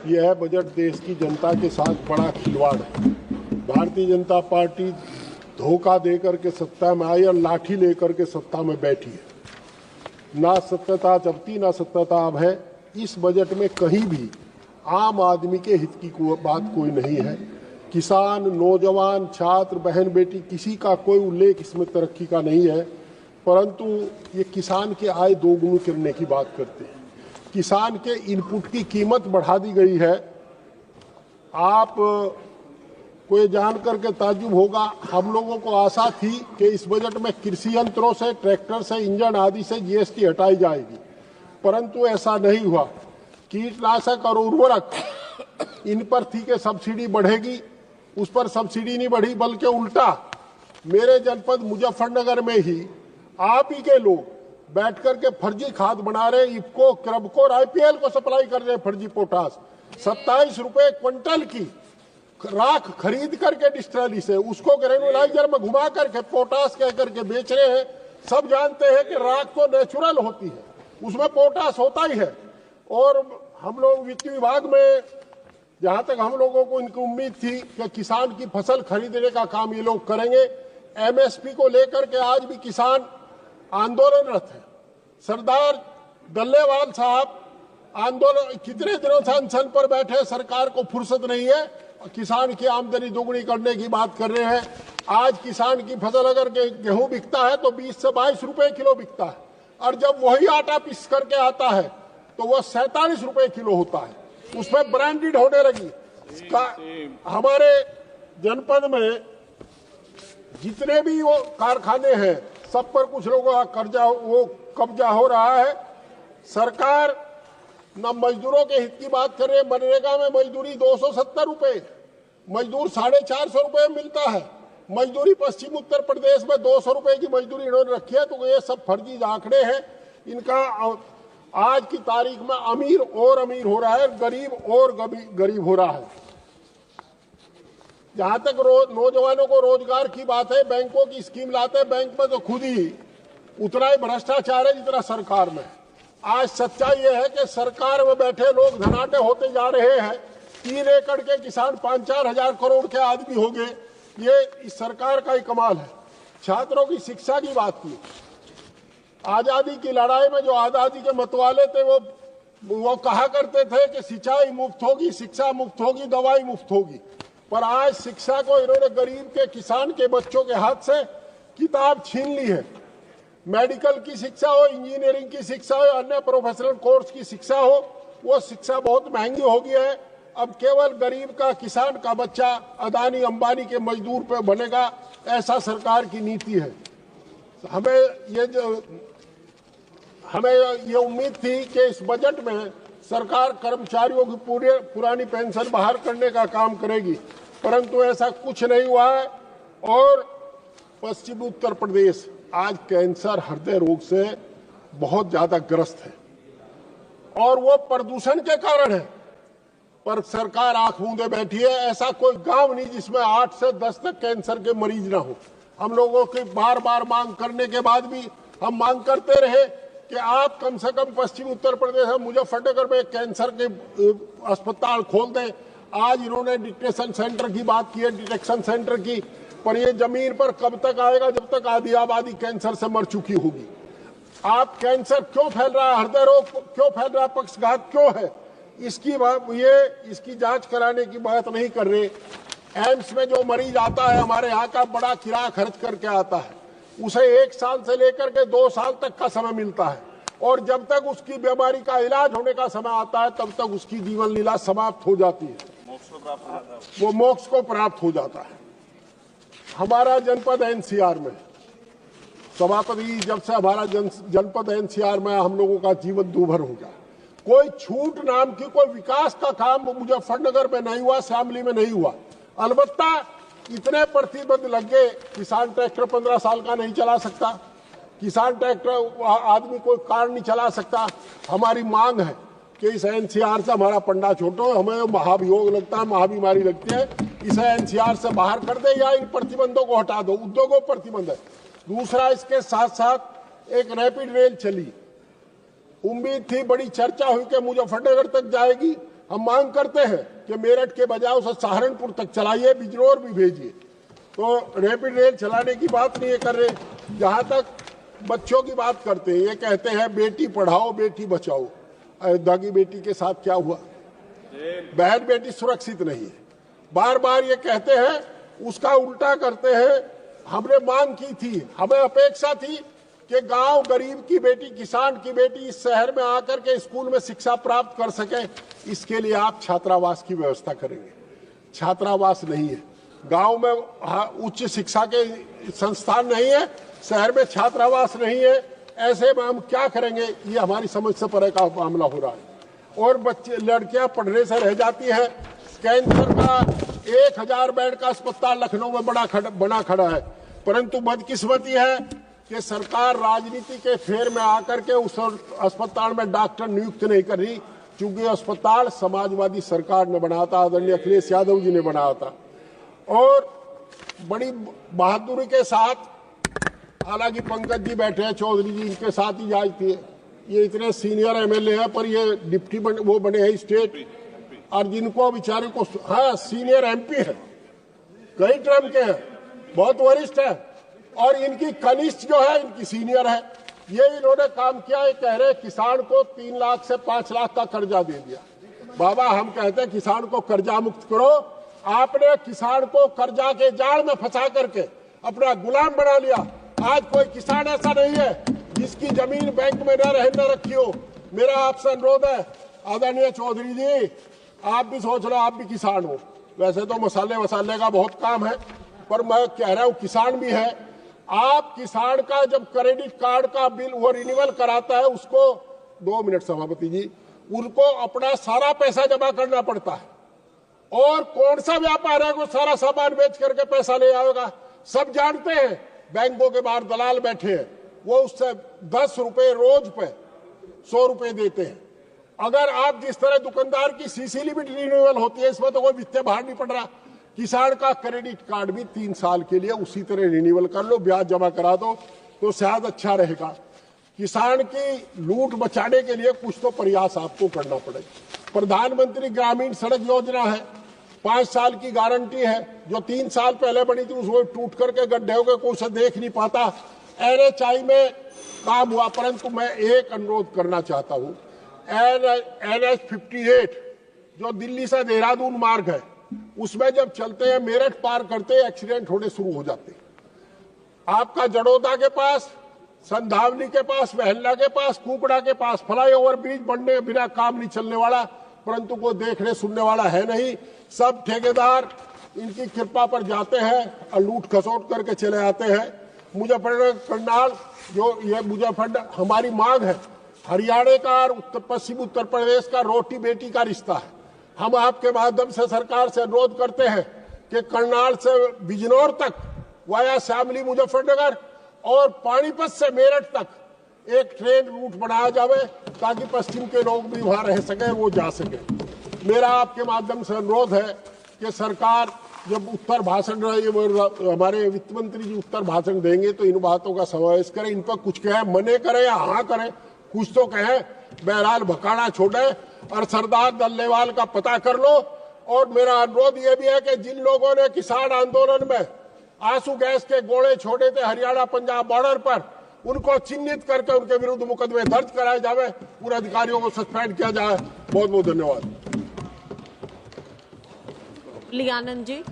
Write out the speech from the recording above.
यह बजट देश की जनता के साथ बड़ा खिलवाड़ है। भारतीय जनता पार्टी धोखा देकर के सत्ता में आई और लाठी लेकर के सत्ता में बैठी है। ना सत्यता जब थी ना सत्यता अब है। इस बजट में कहीं भी आम आदमी के हित की बात कोई नहीं है। किसान, नौजवान, छात्र, बहन बेटी किसी का कोई उल्लेख इसमें तरक्की का नहीं है, परंतु ये किसान के आय दोगुनी करने की बात करते हैं। किसान के इनपुट की कीमत बढ़ा दी गई है। आप को ये जान करके ताज्जुब होगा, हम लोगों को आशा थी कि इस बजट में कृषि यंत्रों से, ट्रैक्टर से, इंजन आदि से जीएसटी हटाई जाएगी, परंतु ऐसा नहीं हुआ। कीटनाशक और उर्वरक इन पर थी कि सब्सिडी बढ़ेगी, उस पर सब्सिडी नहीं बढ़ी, बल्कि उल्टा मेरे जनपद मुजफ्फरनगर में ही आप ही के लोग बैठ करके फर्जी खाद बना रहे। इफको, क्रबको, आईपीएल को सप्लाई कर रहे फर्जी पोटास। 27 रुपए क्विंटल की राख खरीद करके डिस्टिलरी से उसको ग्रेनुलाइजर में घुमा करके पोटास कह करके बेच रहे हैं। सब जानते हैं कि राख तो नेचुरल होती है, उसमें पोटास होता ही है। और हम लोग वित्त विभाग में, जहां तक हम लोगों को इनकी उम्मीद थी कि किसान की फसल खरीदने का काम ये लोग करेंगे। एमएसपी को लेकर के आज भी किसान आंदोलनरत है। सरदार डल्लेवाल साहब आंदोलन कितने दिनों से अनशन पर बैठे, सरकार को फुर्सत नहीं है, किसान की आमदनी दोगुनी करने की बात कर रहे हैं। आज किसान की फसल अगर गेहूं बिकता है तो 20 से 22 रुपए किलो बिकता है, और जब वही आटा पीस करके आता है तो वह 47 रुपए किलो होता है। उसमें ब्रांडेड होने लगी। हमारे जनपद में जितने भी वो कारखाने हैं सब पर कुछ लोगों का कब्जा हो रहा है। सरकार न मजदूरों के हित की बात कर रहे हैं। मनरेगा में मजदूरी 270 रुपए, मजदूर 450 रुपए मिलता है। मजदूरी पश्चिम उत्तर प्रदेश में 200 रुपए की मजदूरी इन्होंने रखी है। तो ये सब फर्जी आंकड़े हैं इनका। आज की तारीख में अमीर और अमीर हो रहा है, गरीब और गरीब हो रहा है। जहां तक नौजवानों को रोजगार की बात है, बैंकों की स्कीम लाते हैं, बैंक में तो खुद ही उतना ही भ्रष्टाचार है जितना सरकार में। आज सच्चाई यह है कि सरकार में बैठे लोग धनाढ्य होते जा रहे हैं। 3 एकड़ के किसान 5-4 हजार करोड़ के आदमी हो गए। ये इस सरकार का ही कमाल है। छात्रों की शिक्षा की बात की। आजादी की लड़ाई में जो आजादी के मतवाले थे वो कहा करते थे कि सिंचाई मुफ्त होगी, शिक्षा मुफ्त होगी, दवाई मुफ्त होगी। पर आज शिक्षा को इन्होंने गरीब के, किसान के बच्चों के हाथ से किताब छीन ली है। मेडिकल की शिक्षा हो, इंजीनियरिंग की शिक्षा हो, अन्य प्रोफेशनल कोर्स की शिक्षा हो, वो शिक्षा बहुत महंगी हो गई है। अब केवल गरीब का, किसान का बच्चा अदानी अंबानी के मजदूर पे बनेगा, ऐसा सरकार की नीति है। हमें ये उम्मीद थी कि इस बजट में सरकार कर्मचारियों की पुरानी पेंशन बहाल करने का काम करेगी, परंतु ऐसा कुछ नहीं हुआ है। और पश्चिम उत्तर प्रदेश आज कैंसर, हृदय रोग से बहुत ज्यादा ग्रस्त है, और वो प्रदूषण के कारण है। पर सरकार आंख मूंदे बैठी है। ऐसा कोई गांव नहीं जिसमें 8 से 10 तक कैंसर के मरीज ना हो। हम लोगों की बार बार मांग करने के बाद भी हम मांग करते रहे कि आप कम से कम पश्चिम उत्तर प्रदेश में मुजफ्फरनगर में कैंसर के अस्पताल खोल दें। आज इन्होंने डिटेक्शन सेंटर की बात की है, डिटेक्शन सेंटर की, पर ये जमीन पर कब तक आएगा जब तक आधी आबादी कैंसर से मर चुकी होगी। आप कैंसर क्यों फैल रहा है, हृदय रोग क्यों फैल रहा है, पक्षघात क्यों है, इसकी जांच कराने की बात नहीं कर रहे। एम्स में जो मरीज आता है हमारे यहाँ का, बड़ा किराया खर्च करके आता है, उसे 1 साल से लेकर के 2 साल तक का समय मिलता है, और जब तक उसकी बीमारी का इलाज होने का समय आता है तब तक उसकी जीवन लीला समाप्त हो जाती है, वो मोक्ष को प्राप्त हो जाता है। हमारा जनपद एनसीआर में, सभापति जब से हमारा जनपद एनसीआर में, हम लोगों का जीवन दूभर हो गया। कोई छूट नाम की कोई विकास का काम मुजफ्फरनगर में नहीं हुआ, शामली में नहीं हुआ। अलबत्ता इतने प्रतिबंध लग गए, किसान ट्रैक्टर 15 साल का नहीं चला सकता, किसान ट्रैक्टर आदमी कोई कार नहीं चला सकता। हमारी मांग है कि इस एनसीआर से हमारा पंडा छोटो, हमें महाभियोग लगता है, महाबीमारी लगती है, इसे एनसीआर से बाहर कर दे या इन प्रतिबंधों को हटा दो। उद्योगों पर प्रतिबंध है। दूसरा, इसके साथ साथ एक रैपिड रेल चली, उम्मीद थी, बड़ी चर्चा हुई कि मुजफ्फरनगर तक जाएगी, हम मांग करते हैं कि मेरठ के बजाय उसे सहारनपुर तक चलाइए, बिजनौर भी भेजिए। तो रैपिड रेल चलाने की बात नहीं कर रहे। जहां तक बच्चों की बात करते हैं, ये कहते हैं बेटी पढ़ाओ बेटी बचाओ। अयोध्या की बेटी के साथ क्या हुआ? बहन बेटी सुरक्षित नहीं है, बार बार ये कहते हैं, उसका उल्टा करते हैं। हमने मांग की थी, हमें अपेक्षा थी कि गांव गरीब की बेटी, किसान की बेटी इस शहर में आकर के स्कूल में शिक्षा प्राप्त कर सके। इसके लिए आप छात्रावास की व्यवस्था करेंगे। छात्रावास नहीं है, गांव में उच्च शिक्षा के संस्थान नहीं है, शहर में छात्रावास नहीं है। ऐसे में हम क्या करेंगे? ये हमारी समझ से परे का मामला हो रहा है। और बच्चे, लड़कियां पढ़ने से रह जाती है। कैंसर का 1000 बेड का अस्पताल लखनऊ में बना खड़ा है, परंतु बदकिस्मती है कि सरकार राजनीति के फेर में आकर के उस अस्पताल में डॉक्टर नियुक्त नहीं कर रही, क्योंकि अस्पताल समाजवादी सरकार ने बनाया था, आदरणीय अखिलेश यादव जी ने बनाया था। और बड़ी बहादुरी के साथ, हालांकि पंकज जी बैठे हैं, चौधरी जी, इनके साथ ही जांच थी। ये इतने सीनियर एमएलए हैं, पर ये डिप्टी वो बने हैं स्टेट, और जिनको बेचारे को, हाँ सीनियर एमपी है, कई टर्म के हैं, बहुत वरिष्ठ है, और इनकी कनिष्ठ जो है इनकी सीनियर है। ये इन्होंने काम किया। ये कह रहे किसान को 3 लाख से 5 लाख का कर्जा दे दिया। बाबा, हम कहते हैं किसान को कर्जा मुक्त करो। आपने किसान को कर्जा के जाल में फंसा करके अपना गुलाम बना लिया। आज कोई किसान ऐसा नहीं है जिसकी जमीन बैंक में न रखी हो। मेरा आपसे अनुरोध है, आदरणीय चौधरी जी, आप भी सोच लो, आप भी किसान हो। वैसे तो मसाले का बहुत काम है, पर मैं कह रहा हूं किसान भी है। आप किसान का जब क्रेडिट कार्ड का बिल वो रिन्यूअल कराता है, उसको 2 मिनट सभापति जी, उनको अपना सारा पैसा जमा करना पड़ता है। और कौन सा व्यापार है वो सारा सामान बेच करके पैसा ले आएगा? सब जानते हैं। बैंकों के बाहर दलाल बैठे हैं, वो उससे 10 रुपए रोज पे 100 रुपए देते हैं। अगर आप जिस तरह दुकानदार की सीसी लिमिट रिन्यूअल होती है, इसमें तो कोई वित्तीय भार नहीं पड़ रहा। किसान का क्रेडिट कार्ड भी 3 साल के लिए उसी तरह रिन्यूअल कर लो, ब्याज जमा करा दो, तो शायद अच्छा रहेगा। किसान की लूट बचाने के लिए कुछ तो प्रयास आपको करना पड़ेगा। प्रधानमंत्री ग्रामीण सड़क योजना है, 5 साल की गारंटी है, जो 3 साल पहले बनी थी उसको टूट करके गड्ढे हो गए, कोई उसे देख नहीं पाता। NHI में काम हुआ, परंतु मैं एक अनुरोध करना चाहता हूं। NH 58 जो दिल्ली से देहरादून मार्ग है, उसमें जब चलते हैं, मेरठ पार करते हैं, एक्सीडेंट होने शुरू हो जाते हैं। आपका जड़ोदा के पास, संधावनी के पास, महल्ला के पास, कुकड़ा के पास फ्लाईओवर ब्रिज बनने बिना काम नहीं चलने वाला, परंतु कोई देखने सुनने वाला है नहीं। सब ठेकेदार इनकी कृपा पर जाते हैं और लूट खसोट करके चले आते हैं। मुजफ्फरनगर करनाल, जो ये मुजफ्फरनगर हमारी मांग है, हरियाणा का और पश्चिम उत्तर प्रदेश का रोटी बेटी का रिश्ता है। हम आपके माध्यम से सरकार से अनुरोध करते हैं कि करनाल से बिजनौर तक वाया शामली मुजफ्फरनगर और पानीपत से मेरठ तक एक ट्रेन रूट बनाया जावे, ताकि पश्चिम के लोग भी वहां रह सके, वो जा सके। मेरा आपके माध्यम से अनुरोध है कि सरकार जब उत्तर भाषण रहे, हमारे वित्त मंत्री जी उत्तर भाषण देंगे, तो इन बातों का समावेश करें। इन पर कुछ कहें, मने करें या हाँ करें, कुछ तो कहें। बहरहाल भकाना छोड़े और सरदार दल्लेवाल का पता कर लो। और मेरा अनुरोध यह भी है कि जिन लोगों ने किसान आंदोलन में आंसू गैस के गोले छोड़े थे हरियाणा पंजाब बॉर्डर पर, उनको चिन्हित करके उनके विरुद्ध मुकदमे दर्ज कराए जावे, उन अधिकारियों को सस्पेंड किया जाए। बहुत बहुत धन्यवाद। लियानंद जी।